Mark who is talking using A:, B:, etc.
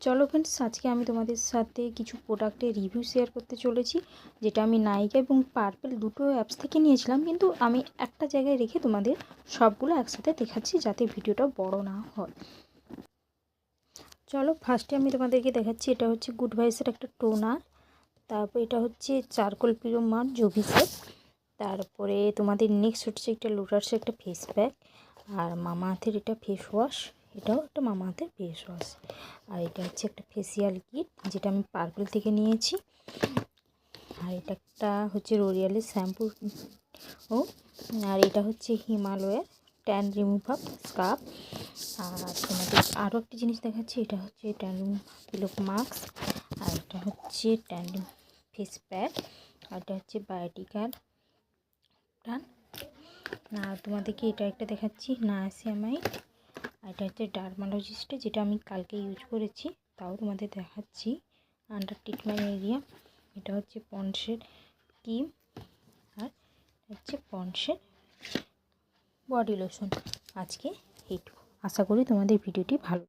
A: চলো ফ্রেন্ডস, আজকে আমি তোমাদের সাথে কিছু প্রোডাক্টের রিভিউ শেয়ার করতে চলেছি, যেটা আমি নাইকা এবং পার্পেল দুটো অ্যাপস থেকে নিয়েছিলাম। কিন্তু আমি একটা জায়গায় রেখে তোমাদের সবগুলো একসাথে দেখাচ্ছি, যাতে ভিডিওটা বড় না হয়। চলো ফার্স্টে আমি তোমাদেরকে দেখাচ্ছি, এটা হচ্ছে গুড ভাইসের একটা টোনার। তারপর এটা হচ্ছে চারকোল পিরোমার জোভিসের। তারপরে তোমাদের নেক্সট হচ্ছে একটা লোটাসের একটা ফেস প্যাক। আর মামা আর্থের এটা ফেস ওয়াশ, এটাও একটা মামা আর্থের ফেস ওয়াশ। আর এটা হচ্ছে একটা ফেসিয়াল কিট, যেটা আমি পার্পল থেকে নিয়েছি। আর এটা একটা হচ্ছে রোরিয়ালের শ্যাম্পু ও। আর এটা হচ্ছে হিমালয়ের ট্যান রিমুভার স্কার্ফ। আর তোমাদের আরও একটা জিনিস দেখাচ্ছি, এটা হচ্ছে ট্যান পিলো মাস্ক। আর এটা হচ্ছে ট্যান ফেস প্যাক। আর এটা হচ্ছে বায়োটিকার টান। আর তোমাদেরকে এটা একটা দেখাচ্ছি নায়াসিনামাইড। আর এটা হচ্ছে ডার্মালজিস্ট, যেটা আমি কালকে ইউজ করেছি, তাও তোমাদের দেখাচ্ছি। আন্ডার ট্রিটমেন্ট এরিয়া, এটা হচ্ছে পন্ডসের ক্রিম। আর হচ্ছে পন্ডসের বডি লোশন। আজকে এইটুকু, আশা করি তোমাদের ভিডিওটি ভালো।